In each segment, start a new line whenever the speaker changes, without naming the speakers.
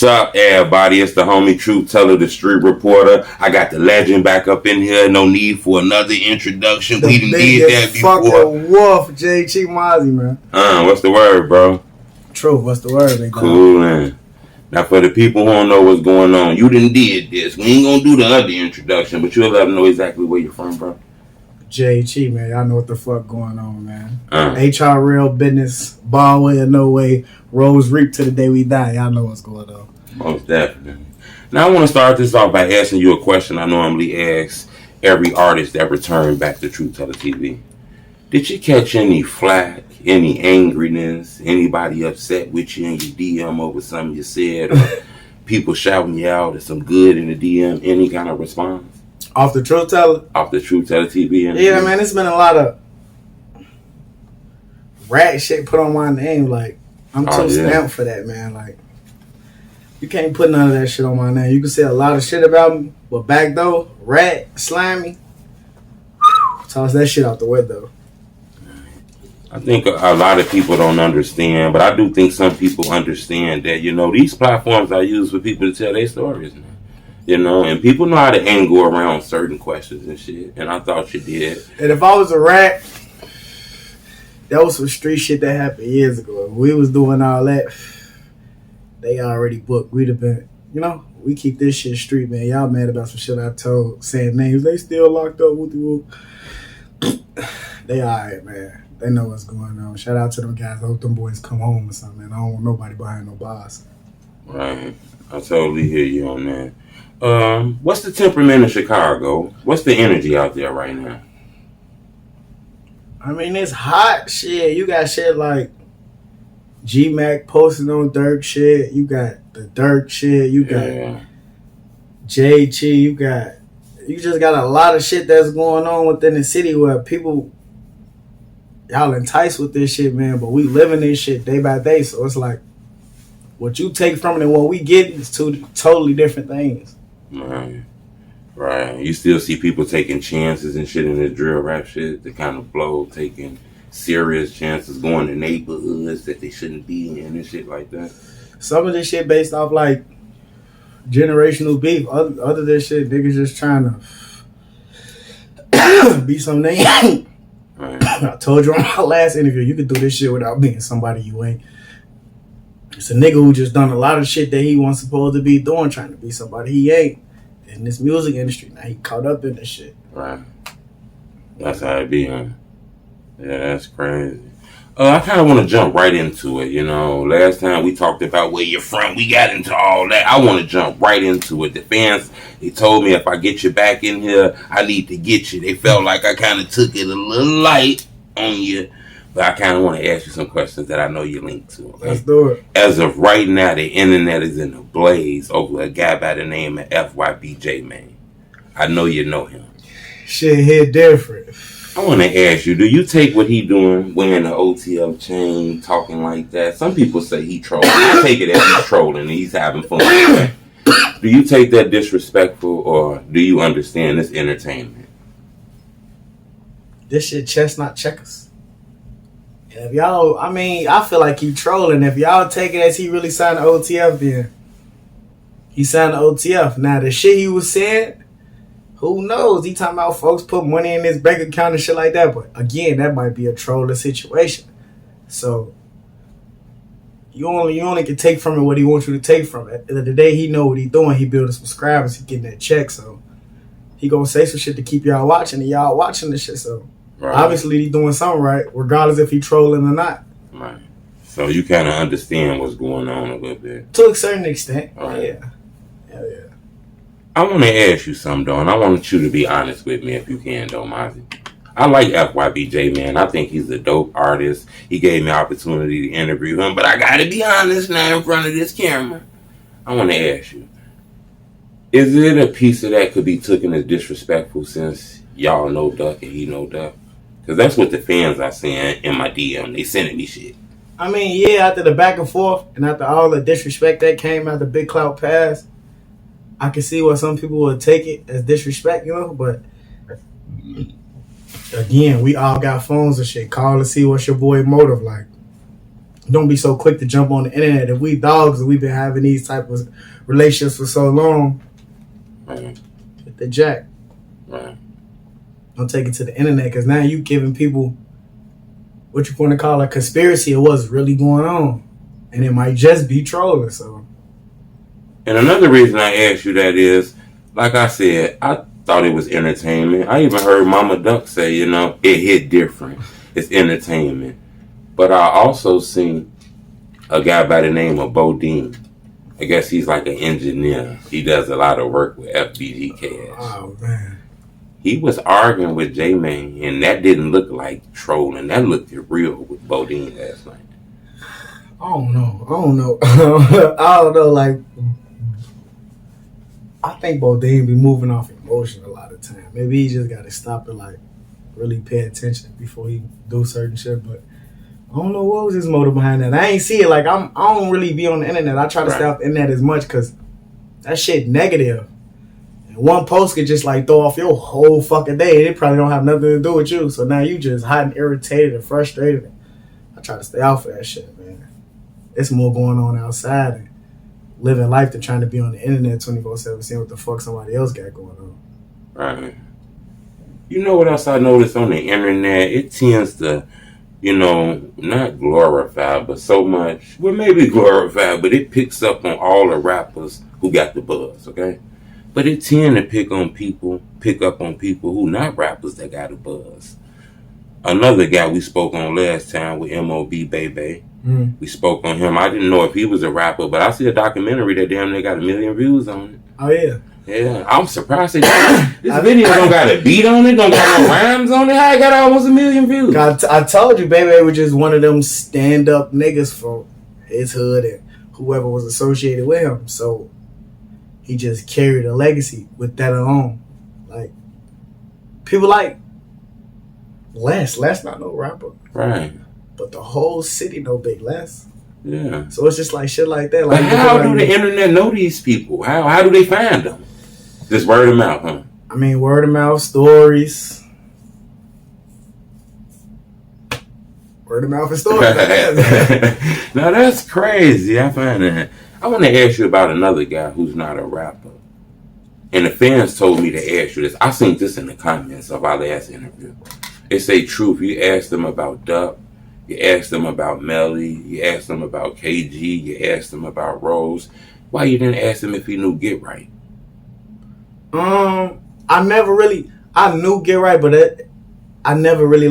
What's up, everybody? It's the homie Truth Teller, the street reporter. I got the legend back up in here. No need for another introduction. We done did that before.
Fucking wolf, Jhe Mazzi, man.
What's the word, bro?
Truth, what's the word, big
Cool, man. Now, for the people who don't know what's going on, you done did this. We ain't gonna do the other introduction, but you'll let them know exactly where you're from, bro.
Jhe, man. Y'all know what the fuck going on, man. HR real business, ball way or no way, rose reap to the day we die. Y'all know what's going on.
Most definitely. Now, I want to start this off by asking you a question I normally ask every artist that returned back to Truth Teller TV. Did you catch any flack, any angriness, anybody upset with you in your DM over something you said, or people shouting you out or some good in the DM, any kind of response?
Off the Truth Teller?
Off the Truth Teller TV?
Yeah, man, it's been a lot of rat shit put on my name. Like, I'm too stamped for that, man. Like, you can't put none of that shit on my name. You can say a lot of shit about me, but back though, rat, slimy, toss that shit out the window.
I think a lot of people don't understand, but I do think some people understand that, you know, these platforms are used for people to tell their stories, man. You know, and people know how to angle around certain questions and shit, and I thought you did.
And if I was a rat, that was some street shit that happened years ago. If we was doing all that, they already booked. We'd have been, you know, we keep this shit street, man. Y'all mad about some shit I told, saying names. They still locked up. Whoop-de-whoop. They alright, man. They know what's going on. Shout out to them guys. I hope them boys come home or something, man. I don't want nobody behind no bars.
Right. I totally hear you on that. What's the temperament in Chicago? What's the energy out there right now?
I mean, it's hot shit. You got shit like G-Mac posting on Durk shit. You got the Durk shit. You got JT. You just got a lot of shit that's going on within the city where people, y'all enticed with this shit, man. But we living this shit day by day. So it's like, what you take from it and what we get is two totally different things.
Right. You still see people taking chances and shit in the drill rap shit to kind of blow, taking serious chances, going to neighborhoods that they shouldn't be in and shit like that.
Some of this shit based off like generational beef. Other than this shit, niggas just trying to be some name. Right. I told you on my last interview, you could do this shit without being somebody you ain't. It's a nigga who just done a lot of shit that he wasn't supposed to be doing, trying to be somebody he ain't. In this music industry, now he caught up in this shit.
Right. That's how it be, huh? Yeah, that's crazy. I kind of want to jump right into it, you know. Last time we talked about where you're from, we got into all that. I want to jump right into it. The fans, they told me if I get you back in here, I need to get you. They felt like I kind of took it a little light on you. But I kind of want to ask you some questions that I know you linked to. Okay?
Let's do it.
As of right now, the internet is in a blaze over a guy by the name of Fyb JMane. I know you know him.
Shit hit different.
I want to ask you, do you take what he doing, wearing the OTL chain, talking like that? Some people say he trolling. I take it as he's trolling and he's having fun. Do you take that disrespectful, or do you understand this entertainment?
This shit chestnut checkers. If y'all, I mean, I feel like he trolling. If y'all take it as he really signed the OTF, then he signed the OTF. Now, the shit he was saying, who knows? He talking about folks put money in his bank account and shit like that. But again, that might be a trolling situation. So you only can take from it what he wants you to take from it. At the end of the day, he know what he doing. He building subscribers. He getting that check. So he gonna say some shit to keep y'all watching, and y'all watching this shit. So. Right. Obviously, he's doing something right, regardless if he's trolling or not.
Right. So you kind of understand what's going on a little bit.
To a certain extent.
Right.
Yeah. Hell yeah.
I want to ask you something, though, and I want you to be honest with me if you can, though, Mazzi. I like Fyb JMane. I think he's a dope artist. He gave me opportunity to interview him, but I got to be honest now in front of this camera. I want to ask you, is it a piece of that could be taken as disrespectful since y'all know Duck and he know Duck? Because that's what the fans are saying in my DM. They sending me shit.
I mean, yeah, after the back and forth and after all the disrespect that came after Big Clout passed, I can see why some people would take it as disrespect, you know? But, again, we all got phones and shit. Call and see what's your boy motive like. don't be so quick to jump on the internet. If we dogs and we've been having these type of relationships for so long,
Right.
hit the jack.
Right.
Don't take it to the internet, because now you giving people what you want to call a conspiracy of what's really going on, and it might just be trolling. So,
And another reason I asked you that is, like I said, I thought it was entertainment. I even heard Mama Duck say, it hit different. It's entertainment. But I also seen a guy by the name of Bodine. I guess he's like an engineer. He does a lot of work with FBG Cash.
oh man,
He was arguing with JMane, and that didn't look like trolling. That looked real with Bodine last night.
I don't know. I don't know. Like, I think Bodine be moving off emotion a lot of time. Maybe he just got to stop and like really pay attention before he do certain shit. But I don't know what was his motive behind that. I ain't see it. Like, I don't really be on the internet. I try to stay off the internet as much because that shit negative. And one post could just like throw off your whole fucking day. And it probably don't have nothing to do with you. So now you just hot and irritated and frustrated. I try to stay off of that shit, man. It's more going on outside and living life than trying to be on the internet 24/7, seeing what the fuck somebody else got going on.
Right. You know what else I noticed on the internet? It tends to, not glorify, but so much. Well, maybe glorify, but it picks up on all the rappers who got the buzz, okay? But it tend to pick up on people who not rappers that got a buzz. Another guy we spoke on last time with MOB Baby. We spoke on him. I didn't know if he was a rapper, but I see a documentary that damn near got 1 million views on it.
Oh, yeah.
Yeah, I'm surprised this video don't got a beat on it, don't got no rhymes on it. How it got almost 1 million views?
I told you, Baby was just one of them stand-up niggas from his hood and whoever was associated with him. So he just carried a legacy with that alone. Like, people like Les not no rapper.
Right.
But the whole city know Big Les.
Yeah.
So it's just like shit like that. Like,
but how do the internet know these people? How do they find them? Just word of mouth, huh?
I mean, word of mouth, stories. Word of mouth and stories.
Now that's crazy. I find that. I want to ask you about another guy who's not a rapper. And the fans told me to ask you this. I seen this in the comments of our last interview. They say, Truth, you asked them about Durk. You asked them about Melly. You asked them about KG. You asked them about Rose. Why you didn't ask him if he knew Get Right?
I knew Get Right, but I never really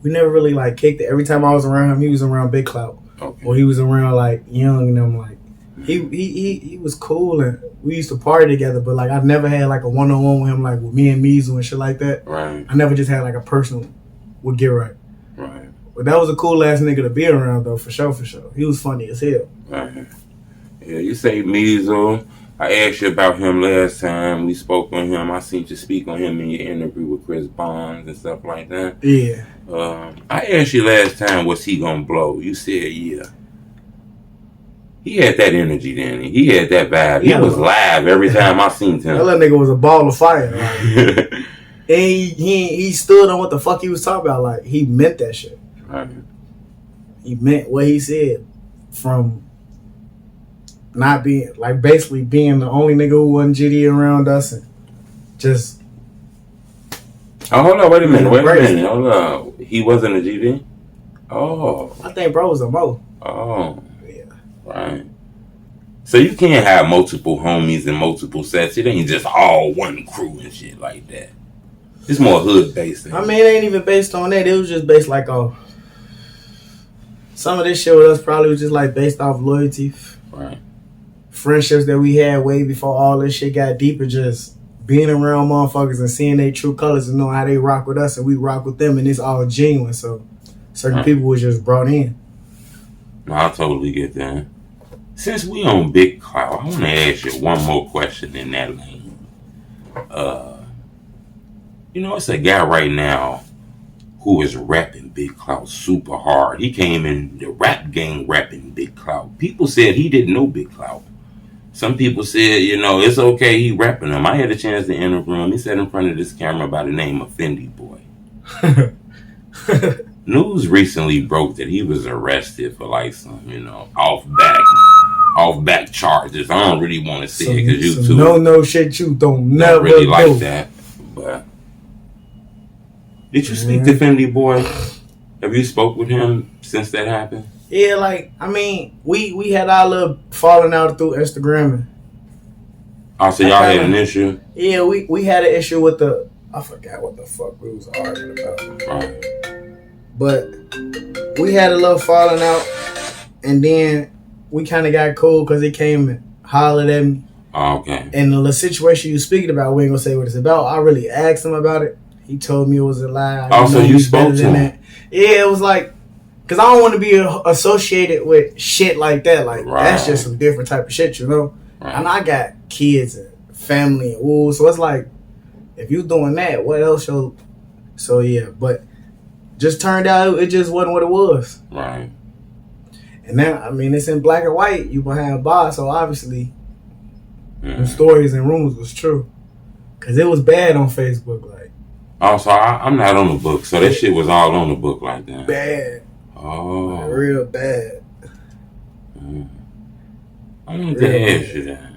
we never really like kicked it. Every time I was around him, he was around Big Clout. Okay. Or he was around like Young and them. Like, he was cool and we used to party together, but like I never had like a one-on-one with him, like with me and Measle and shit like that.
Right.
I never just had like a personal with Get Right.
Right.
But that was a cool ass nigga to be around though, for sure. He was funny as hell.
Right. Yeah, you say Measle. I asked you about him last time. We spoke on him. I seen you speak on him in your interview with Chris Bonds and stuff like that.
Yeah.
I asked you last time, was he gonna blow? You said yeah. He had that energy, didn't he? He had that vibe. He was live every time I seen him.
That little nigga was a ball of fire. Like, and he stood on what the fuck he was talking about. Like, he meant that shit.
Right.
He meant what he said, from not being, like, basically being the only nigga who wasn't GD around us and just.
Oh, hold on, wait a minute. Hold on. He wasn't a GD? Oh.
I think bro was a Mo.
Oh. Yeah. Right. So you can't have multiple homies and multiple sets. It ain't just all one crew and shit like that. It's more hood based.
I mean, it ain't even based on that. It was just based like on. Some of this shit with us probably was just like based off loyalty.
Right.
Friendships that we had way before all this shit got deeper, just being around motherfuckers and seeing their true colors and knowing how they rock with us and we rock with them, and it's all genuine. So certain people was just brought in.
No, I totally get that. Since we on Big Clout, I want to ask you one more question in that lane. It's a guy right now who is rapping Big Clout super hard. He came in the rap game rapping Big Clout. People said he didn't know Big Clout. Some people said, it's okay, he rapping him. I had a chance to interview him. He sat in front of this camera by the name of FyndeeBoyy. news recently broke that he was arrested for like some, off back charges. I don't really want to say it because you two
no shit you don't never
really
do.
like that. But did you speak to FyndeeBoyy? Have you spoke with him since that happened?
Yeah, like I mean, we had our little falling out through Instagram.
Oh, so y'all had an issue?
Yeah, we had an issue with I forgot what the fuck we was arguing about.
Right.
But we had a little falling out, and then we kind of got cool because he came and hollered at me.
Oh, okay.
And the situation you speaking about, we ain't gonna say what it's about. I really asked him about it. He told me it was a lie.
Oh, so you spoke to him?
Yeah, it was like, because I don't want to be associated with shit like that. Like, that's just some different type of shit, Right. And I got kids and family and ooh, so it's like, if you doing that, what else? So yeah, but just turned out it just wasn't what it was.
Right.
And now, I mean, it's in black and white. You behind bars, so obviously, the stories and rumors was true. Because it was bad on Facebook, like.
Oh, so I'm not on the book, so that shit was all on the book like that.
Bad.
Oh.
Like, real bad.
I wanted to ask you that.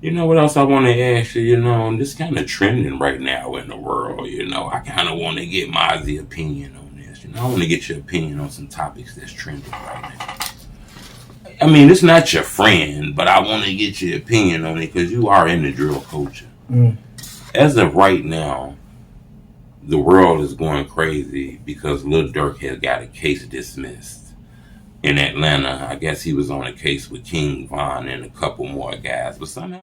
You know what else I want to ask you? This kind of trending right now in the world. I kind of want to get Mazzi's opinion on this. I want to get your opinion on some topics that's trending right now. I mean, it's not your friend, but I want to get your opinion on it because you are in the drill culture. As of right now, the world is going crazy because LilDurk has got a case dismissed in Atlanta. I guess he was on a case with King Von and a couple more guys, but somehow